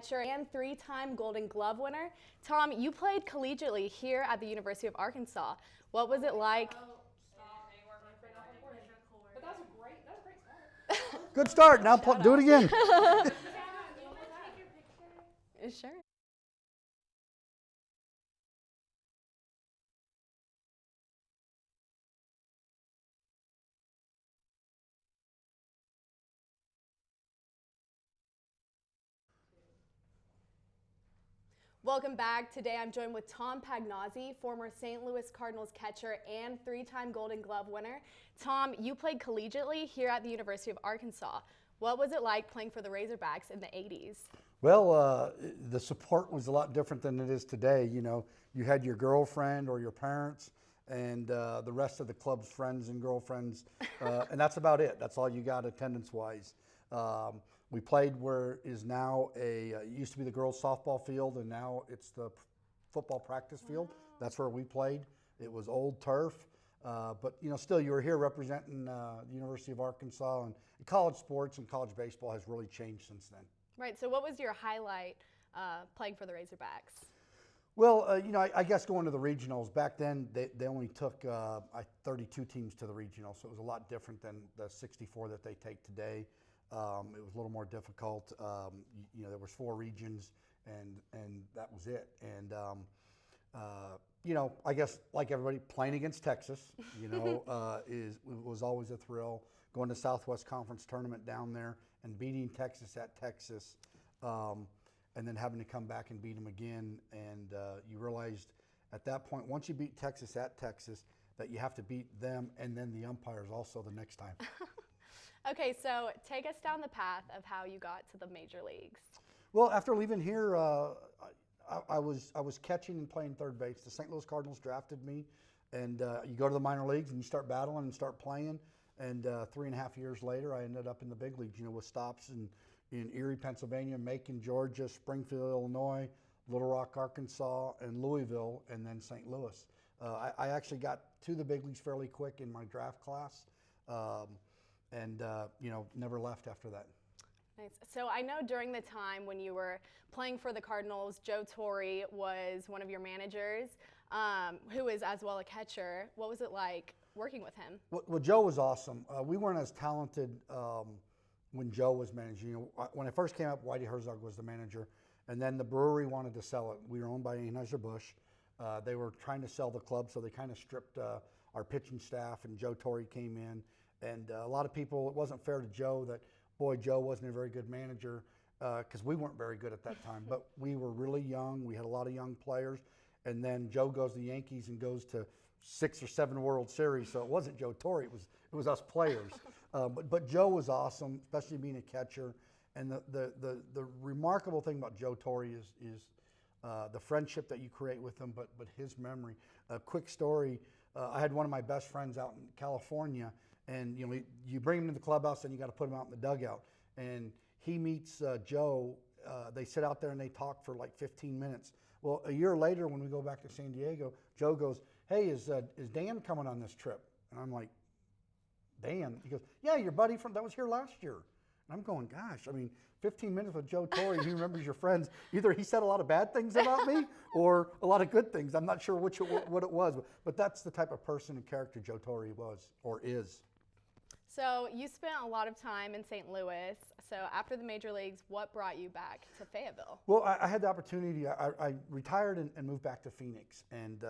And three-time Golden Glove winner. Tom, you played collegiately here at the University of Arkansas. What was it like? But that was a great start. Good start. Now do it again. Sure. Welcome back. Today I'm joined with Tom Pagnozzi, former St. Louis Cardinals catcher and three-time Golden Glove winner. Tom, you played collegiately here at the University of Arkansas. What was it like playing for the Razorbacks in the 80s? Well, the support was a lot different than it is today. You know, you had your girlfriend or your parents and the rest of the club's friends and girlfriends, and that's about it. That's all you got attendance-wise. We played where is now it used to be the girls' softball field, and now it's the football practice field. That's where we played. It was old turf, but you know, still you were here representing the University of Arkansas, and college sports and college baseball has really changed since then. Right, so what was your highlight playing for the Razorbacks? Well, you know, I guess going to the regionals, back then they only took 32 teams to the regionals, so it was a lot different than the 64 that they take today. It was a little more difficult. You know, there was 4 regions, and that was it. And you know, I guess like everybody, playing against Texas, you know, was always a thrill. Going to Southwest Conference tournament down there and beating Texas at Texas, and then having to come back and beat them again. And you realized at that point, once you beat Texas at Texas, that you have to beat them and then the umpires also the next time. Okay, so take us down the path of how you got to the major leagues. Well, after leaving here, I was catching and playing third base. The St. Louis Cardinals drafted me, and you go to the minor leagues and you start battling and start playing. And 3.5 years later, I ended up in the big leagues. You know, with stops in Erie, Pennsylvania, Macon, Georgia, Springfield, Illinois, Little Rock, Arkansas, and Louisville, and then St. Louis. I actually got to the big leagues fairly quick in my draft class. And you know, never left after that. Nice. So I know during the time when you were playing for the Cardinals, Joe Torre was one of your managers, who is as well a catcher. What was it like working with him? Well, Joe was awesome. We weren't as talented when Joe was managing. You know, when I first came up, Whitey Herzog was the manager, and then the brewery wanted to sell it. We were owned by Anheuser-Busch. They were trying to sell the club, so they kind of stripped our pitching staff, and Joe Torre came in. And a lot of people, it wasn't fair to Joe that, boy, Joe wasn't a very good manager because we weren't very good at that time. But we were really young. We had a lot of young players. And then Joe goes to the Yankees and goes to 6 or 7 World Series. So it wasn't Joe Torre. It was us players. But Joe was awesome, especially being a catcher. And the remarkable thing about Joe Torre is the friendship that you create with him, but his memory. A quick story, I had one of my best friends out in California. And you know, you bring him to the clubhouse, and you got to put him out in the dugout. And he meets Joe. They sit out there and they talk for like 15 minutes. Well, a year later, when we go back to San Diego, Joe goes, "Hey, is Dan coming on this trip?" And I'm like, "Dan?" He goes, "Yeah, your buddy that was here last year." And I'm going, "Gosh, I mean, 15 minutes with Joe Torre, he remembers your friends. Either he said a lot of bad things about me or a lot of good things. I'm not sure what it was, but that's the type of person and character Joe Torre was or is." So you spent a lot of time in St. Louis. So after the major leagues, what brought you back to Fayetteville? Well, I had the opportunity. I retired and moved back to Phoenix, and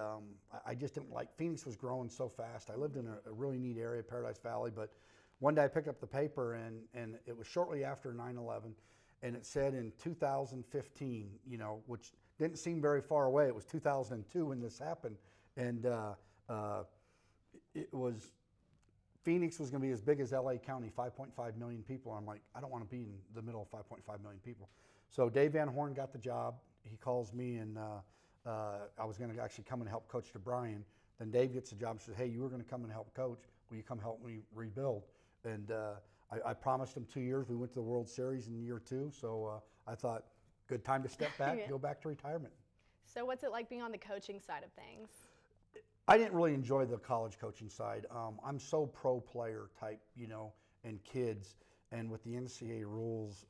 I just didn't like. Phoenix was growing so fast. I lived in a really neat area, Paradise Valley, but one day I picked up the paper, and it was shortly after 9/11, and it said in 2015, you know, which didn't seem very far away. It was 2002 when this happened, and it was. Phoenix was going to be as big as LA County, 5.5 million people. I'm like, I don't want to be in the middle of 5.5 million people. So Dave Van Horn got the job. He calls me, and I was going to actually come and help Coach DeBryan. Then Dave gets the job and says, "Hey, you were going to come and help coach. Will you come help me rebuild?" And I promised him 2 years. We went to the World Series in year 2. So I thought, good time to step back, go back to retirement. So what's it like being on the coaching side of things? I didn't really enjoy the college coaching side. I'm so pro player type, you know, and kids, and with the NCAA rules,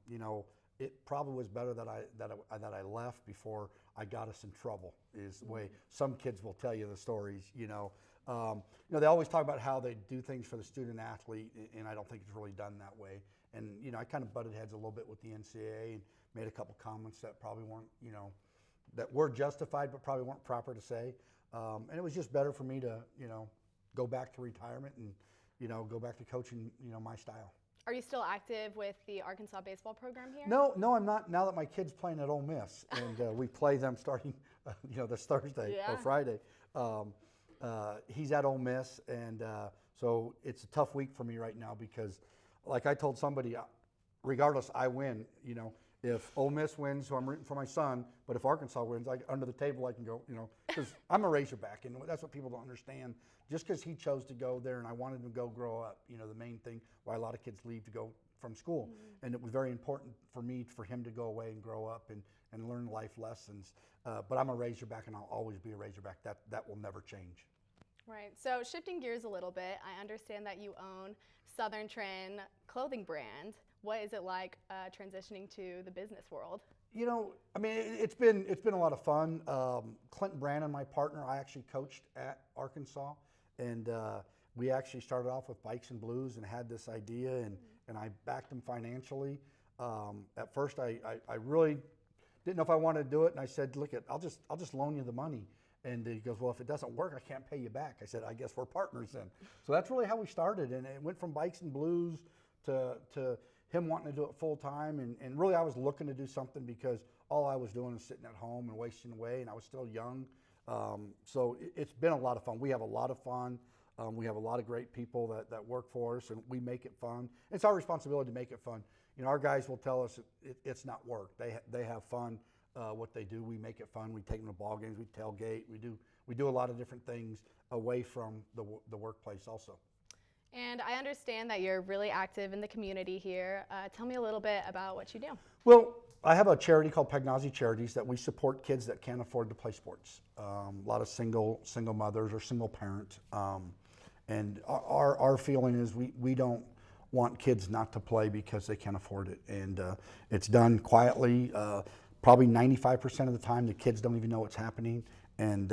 you know, it probably was better that I left before I got us in trouble. Is the way some kids will tell you the stories. They always talk about how they do things for the student athlete, and I don't think it's really done that way. And I kind of butted heads a little bit with the NCAA and made a couple comments that probably weren't, that were justified but probably weren't proper to say. And it was just better for me to, go back to retirement and, go back to coaching, my style. Are you still active with the Arkansas baseball program here? No, I'm not. Now that my kid's playing at Ole Miss, and we play them starting, this Thursday or Friday. He's at Ole Miss, and so it's a tough week for me right now because, like I told somebody, regardless, I win. If Ole Miss wins, so I'm rooting for my son. But if Arkansas wins, under the table I can go. Because I'm a Razorback, and that's what people don't understand. Just because he chose to go there, and I wanted him to go grow up. The main thing why a lot of kids leave to go from school, and it was very important for him to go away and grow up and learn life lessons. But I'm a Razorback, and I'll always be a Razorback. That will never change. Right. So shifting gears a little bit, I understand that you own Southern Trend clothing brand. What is it like transitioning to the business world? It's been a lot of fun. Clinton Brandon, my partner, I actually coached at Arkansas, and we actually started off with Bikes and Blues and had this idea, and I backed him financially. At first, I really didn't know if I wanted to do it, and I said, "Look, I'll just loan you the money." And he goes, "Well, if it doesn't work, I can't pay you back." I said, "I guess we're partners then." So that's really how we started, and it went from Bikes and Blues to him wanting to do it full time, and really I was looking to do something because all I was doing was sitting at home and wasting away, and I was still young. So it's been a lot of fun. We have a lot of fun. We have a lot of great people that work for us, and we make it fun. It's our responsibility to make it fun. Our guys will tell us it's not work. They have fun. What they do, we make it fun. We take them to ball games. We tailgate. We do a lot of different things away from the workplace also. And I understand that you're really active in the community here. Tell me a little bit about what you do. Well, I have a charity called Pagnozzi Charities that we support kids that can't afford to play sports. A lot of single mothers or single parent. And our feeling is we don't want kids not to play because they can't afford it. And it's done quietly. Probably 95% of the time, the kids don't even know what's happening. And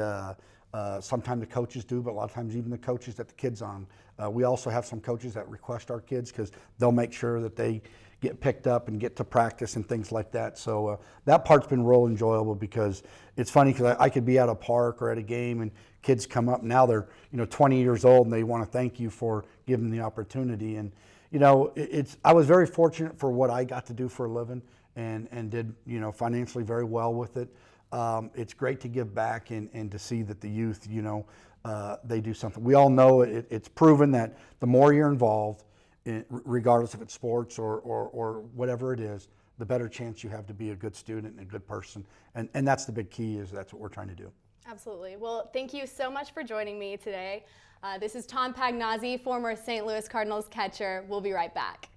sometimes the coaches do, but a lot of times even the coaches that the kid's on. We also have some coaches that request our kids because they'll make sure that they get picked up and get to practice and things like that. So that part's been real enjoyable because it's funny because I could be at a park or at a game and kids come up. Now they're 20 years old and they want to thank you for giving them the opportunity. And I was very fortunate for what I got to do for a living and did financially very well with it. It's great to give back and to see that the youth, they do something. We all know it's proven that the more you're involved, regardless if it's sports or whatever it is, the better chance you have to be a good student and a good person. And that's the big key, is that's what we're trying to do. Absolutely. Well, thank you so much for joining me today. This is Tom Pagnozzi, former St. Louis Cardinals catcher. We'll be right back.